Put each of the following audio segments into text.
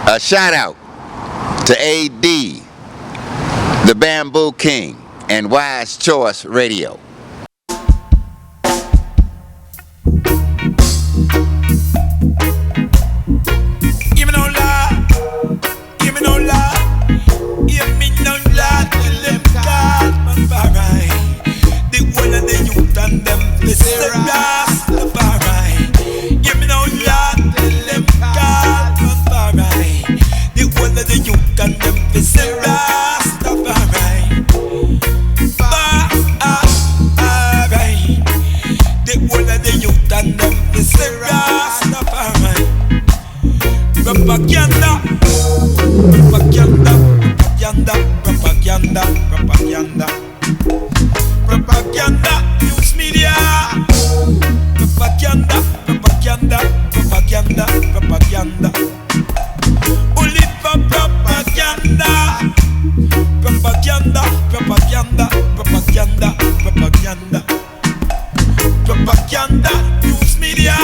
A shout out to AD, the Bamboo King, and Wise Choice Radio. Give me no lie, give me no lie, give me no lie, tell them God, man, barai. The whole of the youth and them, this is the Rastafari. Give me no lie, tell them God, man, barai. The whole of the youth and them, this is the Rastafari. Barai. The whole of the youth and them, this is the Rastafari. Propaganda, propaganda, propaganda, propaganda, propaganda, propaganda, news media, propaganda, propaganda, propaganda, propaganda, only for propaganda, propaganda, propaganda, propaganda, propaganda, propaganda, news media.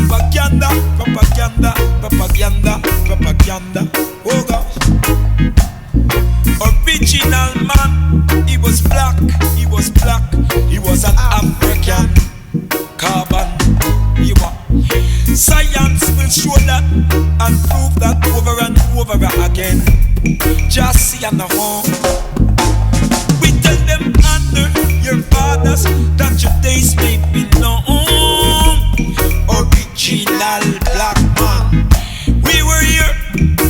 Propaganda, propaganda, propaganda, propaganda. Oh gosh. Original man, he was black, he was black, he was an African. Carbon, he was. Science will show that and prove that over and over again. Just see and know. We tell them honor your fathers that your days may be known. Original black man. We were here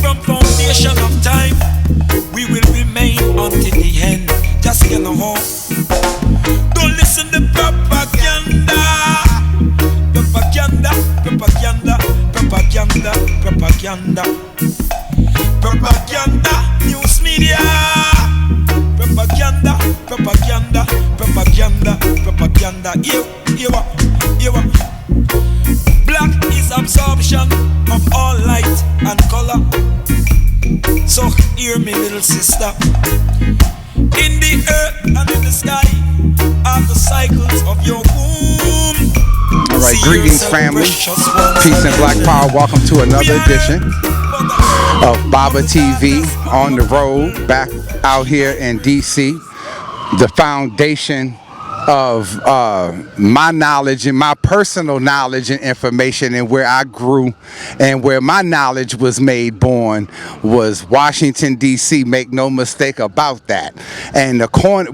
from foundation of time. We will remain until the end. Just get no home. Don't listen to propaganda. Propaganda, propaganda, propaganda, propaganda. Propaganda, news media. Propaganda, propaganda, propaganda, propaganda. You. Black is absorption of all light and color. So hear me, little sister. In the earth and in the sky are the cycles of your womb. All right, greetings, family. Peace and Black Power. Welcome to another edition of Baba TV on the road, back out here in DC. The foundation of my knowledge and my personal knowledge and information, and where I grew and where my knowledge was made born was Washington, D.C. Make no mistake about that. And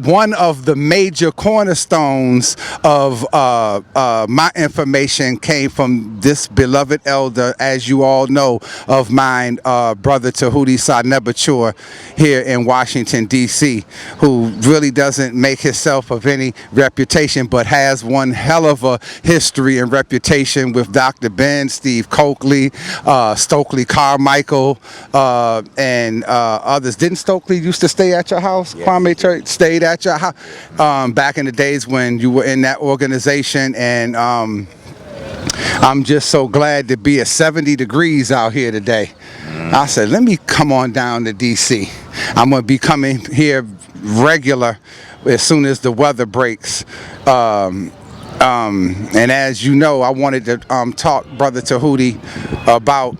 one of the major cornerstones of my information came from this beloved elder, as you all know, of mine, Brother Tehuti Sa-Nebuchadnezzar here in Washington, D.C., who really doesn't make himself of any reputation, but has one hell of a history and reputation with Dr. Ben, Steve Coakley, Stokely Carmichael, and others. Didn't Stokely used to stay at your house? Yes. Kwame Church stayed at your house back in the days when you were in that organization, and I'm just so glad to be at 70 degrees out here today. I said, let me come on down to DC. I'm going to be coming here regular as soon as the weather breaks. And as you know, I wanted to talk, Brother Tehuti, about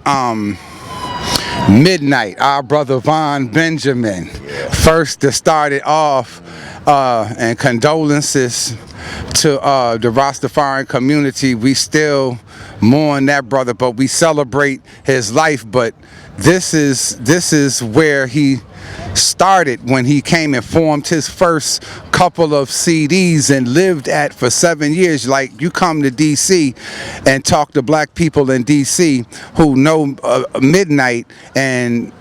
Midnite, our brother Vaughn Benjamin. First to start it off, and condolences to the Rastafarian community. We still mourn that brother, but we celebrate his life. But this is where he started, when he came and formed his first couple of CDs and lived at for 7 years. Like, you come to DC and talk to black people in DC who know Midnite, and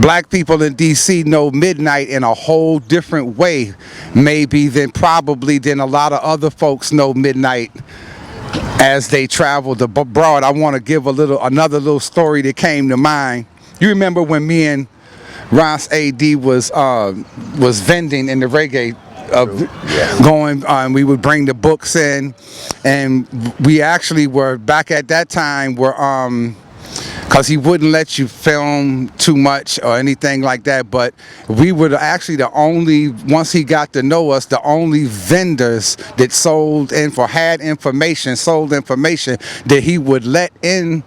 black people in DC know Midnite in a whole different way, maybe than a lot of other folks know Midnite as they traveled abroad. I want to give another little story that came to mind. You remember when me and Ross AD was vending in the reggae, we would bring the books in, and we actually were back at that time because he wouldn't let you film too much or anything like that, but we were actually once he got to know us, the only vendors that sold information that he would let in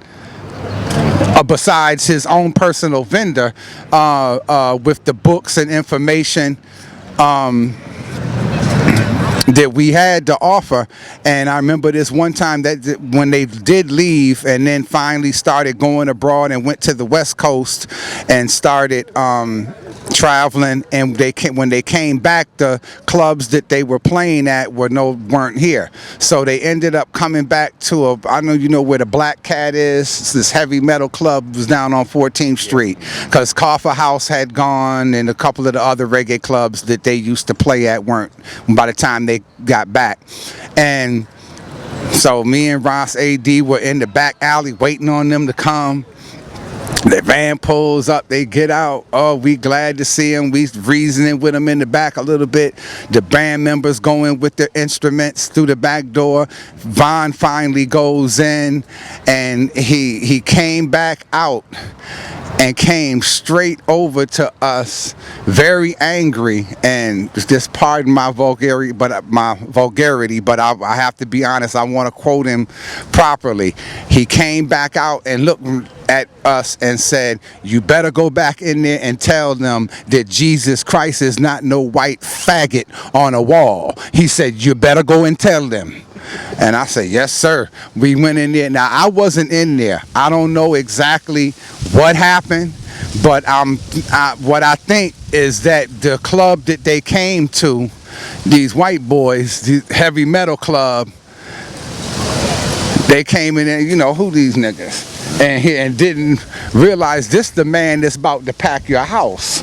besides his own personal vendor, with the books and information that we had to offer. And I remember this one time that when they did leave and then finally started going abroad and went to the West Coast and started traveling, and when they came back, the clubs that they were playing at weren't here. So they ended up coming back to I know you know where the Black Cat is. This heavy metal club was down on 14th Street, because Coffee House had gone, and a couple of the other reggae clubs that they used to play at weren't by the time they got back. And so me and Ross AD were in the back alley waiting on them to come. The van pulls up, they get out. Oh, we glad to see him. We reasoning with them in the back a little bit. The band members going with their instruments through the back door. Vaughn finally goes in, and he came back out and came straight over to us, very angry. And just pardon my vulgarity, but I have to be honest. I want to quote him properly. He came back out and looked at us and said, "You better go back in there and tell them that Jesus Christ is not no white faggot on a wall." He said, "You better go and tell them." And I said, "Yes, sir." We went in there. Now, I wasn't in there. I don't know exactly what happened, but what I think is that the club that they came to, these white boys, the heavy metal club, they came in there, you know, who these niggas? And didn't realize this the man that's about to pack your house.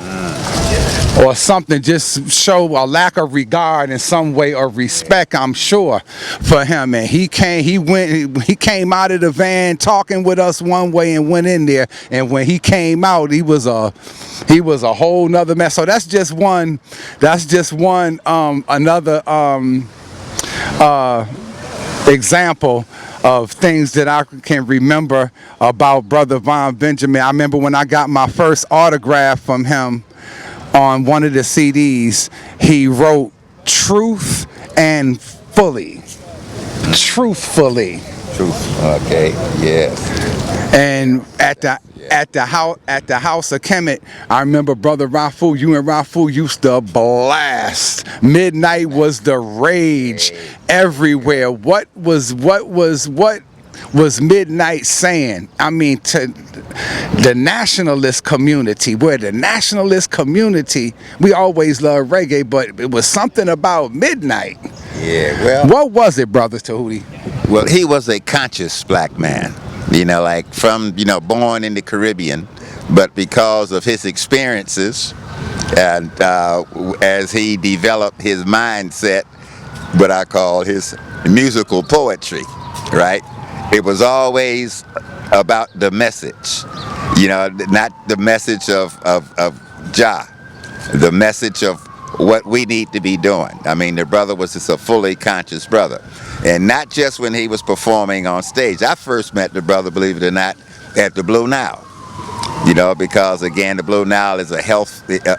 Or something, just show a lack of regard in some way, or respect, I'm sure, for him. And he came out of the van talking with us one way and went in there. And when he came out, he was a whole nother mess. So that's just one another example of things that I can remember about Brother Vaughn Benjamin. I remember when I got my first autograph from him on one of the CDs, he wrote "Truth and Fully." Truthfully. Truth. Okay. Yes. And at the house of Kemet, I remember Brother Rafu. You and Rafu used to blast. Midnite was the rage everywhere. What was Midnite saying? I mean, to the nationalist community, we always loved reggae, but it was something about Midnite. Yeah, well. What was it, Brother Tehuti? Well, he was a conscious black man, you know, like from, you know, born in the Caribbean, but because of his experiences and as he developed his mindset, what I call his musical poetry, right? It was always about the message, you know, not the message of Jah, the message of what we need to be doing. I mean, the brother was just a fully conscious brother. And not just when he was performing on stage. I first met the brother, believe it or not, at the Blue Nile. You know, because again, the Blue Nile is a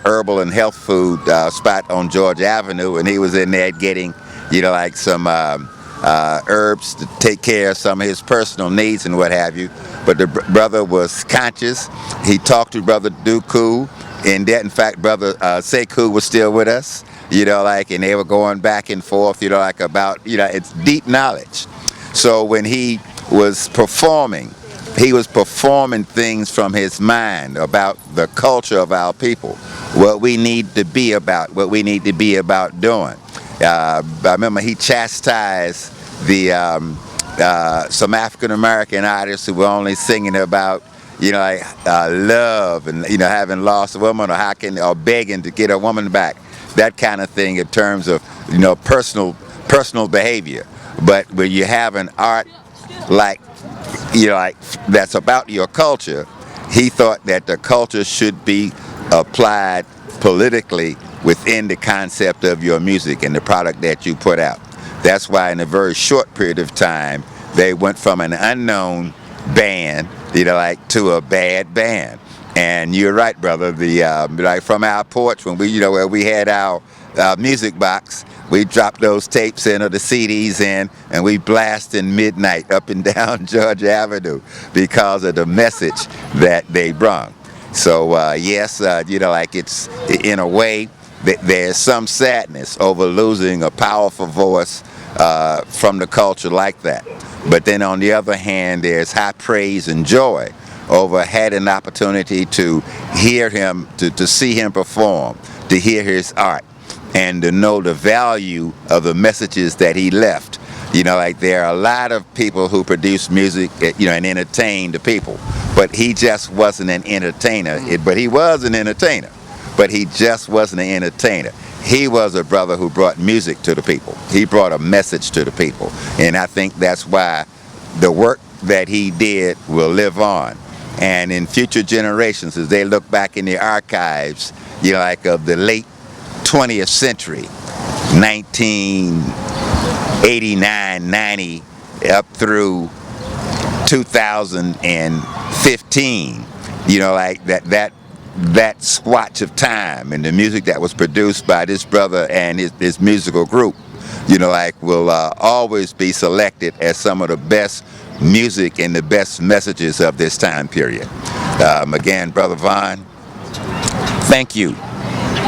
herbal and health food spot on Georgia Avenue, and he was in there getting, you know, like some herbs to take care of some of his personal needs and what have you. But the brother was conscious. He talked to Brother Dooku, and that, in fact, Brother Sekou was still with us, you know, like, and they were going back and forth, you know, like about, you know, it's deep knowledge. So when he was performing things from his mind about the culture of our people, what we need to be about, what we need to be about doing. I remember he chastised some African American artists who were only singing about, you know, like, love and, you know, having lost a woman, or begging to get a woman back, that kind of thing in terms of, you know, personal behavior. But when you have an art like, you know, like that's about your culture, he thought that the culture should be applied politically within the concept of your music and the product that you put out. That's why in a very short period of time, they went from an unknown band, you know, like, to a bad band. And you're right, brother. Like from our porch, when we, you know, where we had our music box, we dropped those tapes in or the CDs in, and we blasted Midnite up and down Georgia Avenue because of the message that they brought. So yes, like it's in a way that there's some sadness over losing a powerful voice from the culture like that. But then on the other hand, there's high praise and joy over had an opportunity to hear him, to see him perform, to hear his art, and to know the value of the messages that he left. Like there are a lot of people who produce music, and entertain the people, but he just wasn't an entertainer. But he was an entertainer, but he just wasn't an entertainer. He was a brother who brought music to the people. He brought a message to the people, and I think that's why the work that he did will live on. And in future generations, as they look back in the archives, like of the late 20th century, 1989, 90, up through 2015, like that swatch of time and the music that was produced by this brother and his musical group, will always be selected as some of the best music and the best messages of this time period. Again, Brother Vaughn, thank you.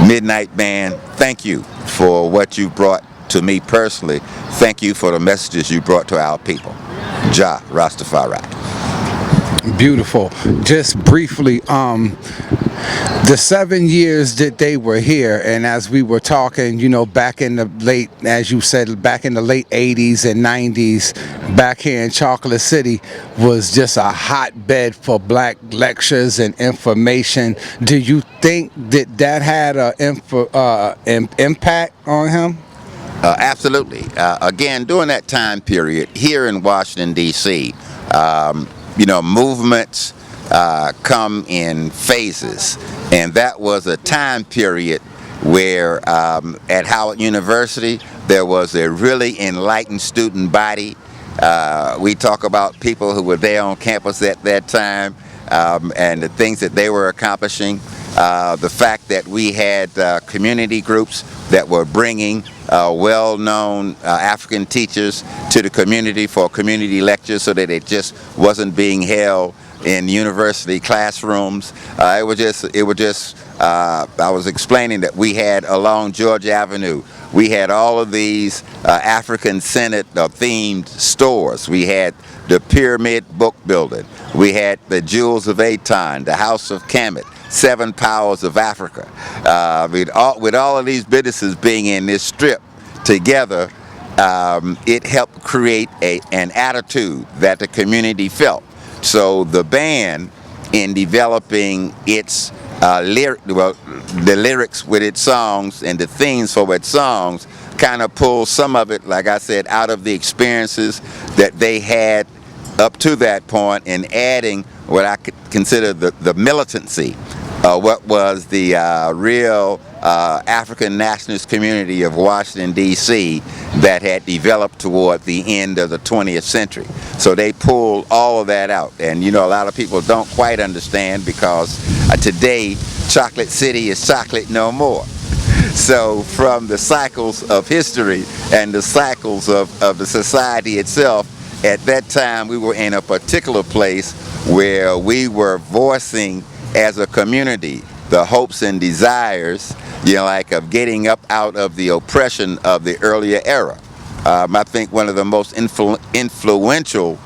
Midnite Band, thank you for what you brought to me personally. Thank you for the messages you brought to our people. Jah Rastafari. Beautiful. Just briefly, the 7 years that they were here, and as we were talking, back in the late, as you said, back in the late 80s and 90s, back here in Chocolate City was just a hotbed for black lectures and information. Do you think that had an impact on him? Absolutely. Again, during that time period here in Washington, D.C., movements come in phases, and that was a time period where at Howard University there was a really enlightened student body. We talk about people who were there on campus at that time and the things that they were accomplishing. The fact that we had community groups that were bringing well-known African teachers to the community for community lectures so that it just wasn't being held in university classrooms. I was explaining that we had along Georgia Avenue, we had all of these African-centered themed stores. We had the Pyramid Book Building. We had the Jewels of Aton, the House of Kemet, Seven Powers of Africa. With all of these businesses being in this strip together, it helped create an attitude that the community felt. So the band, in developing its the lyrics with its songs and the themes for its songs, kind of pulled some of it, like I said, out of the experiences that they had up to that point, and adding what I could consider the militancy, what was the real African nationalist community of Washington, D.C. that had developed toward the end of the 20th century. So they pulled all of that out. And a lot of people don't quite understand, because today Chocolate City is chocolate no more. So from the cycles of history and the cycles of the society itself, at that time we were in a particular place where we were voicing as a community the hopes and desires, of getting up out of the oppression of the earlier era. I think one of the most influential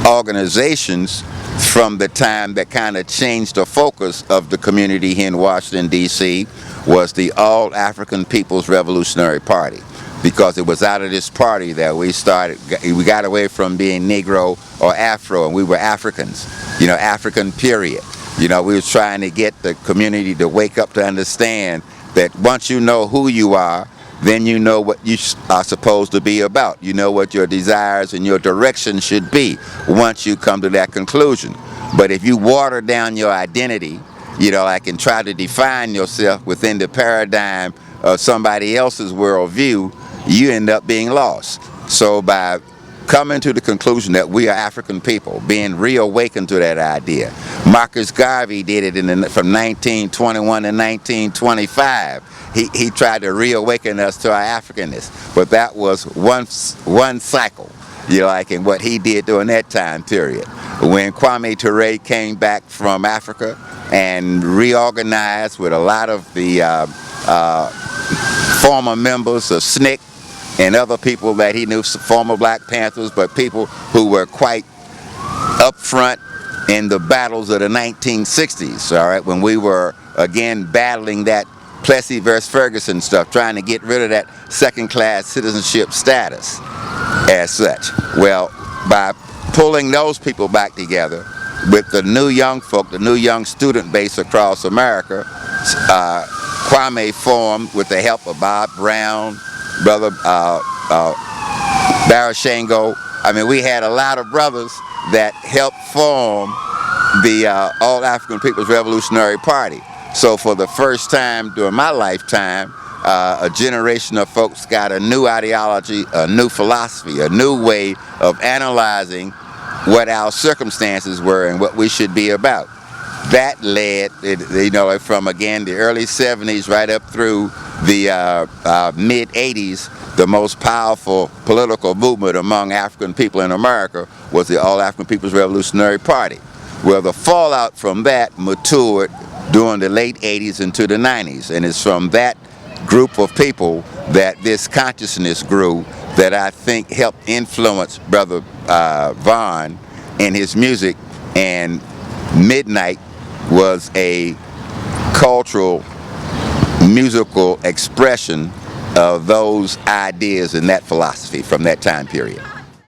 organizations from the time that kind of changed the focus of the community here in Washington, D.C. was the All African People's Revolutionary Party, because it was out of this party that we got away from being Negro or Afro, and we were Africans, African period. We was trying to get the community to wake up to understand that once you know who you are, then you know what you are supposed to be about. You know what your desires and your direction should be once you come to that conclusion. But if you water down your identity, and try to define yourself within the paradigm of somebody else's worldview, you end up being lost. So by coming to the conclusion that we are African people, being reawakened to that idea, Marcus Garvey did it from 1921 to 1925. He tried to reawaken us to our Africanness, but that was one cycle, and what he did during that time period. When Kwame Ture came back from Africa and reorganized with a lot of the former members of SNCC and other people that he knew, former Black Panthers, but people who were quite up front in the battles of the 1960s, all right, when we were again battling that Plessy versus Ferguson stuff, trying to get rid of that second-class citizenship status as such. Well, by pulling those people back together with the new young folk, the new young student base across America, Kwame formed, with the help of Bob Brown, Brother Barashango. I mean, we had a lot of brothers that helped form the All African People's Revolutionary Party. So for the first time during my lifetime, a generation of folks got a new ideology, a new philosophy, a new way of analyzing what our circumstances were and what we should be about. That led, from again the early 70s right up through the mid 80s, the most powerful political movement among African people in America was the All African People's Revolutionary Party. Well, the fallout from that matured during the late 80s into the 90s, and it's from that group of people that this consciousness grew that I think helped influence Brother Vaughn in his music, and Midnite was a cultural, musical expression of those ideas and that philosophy from that time period.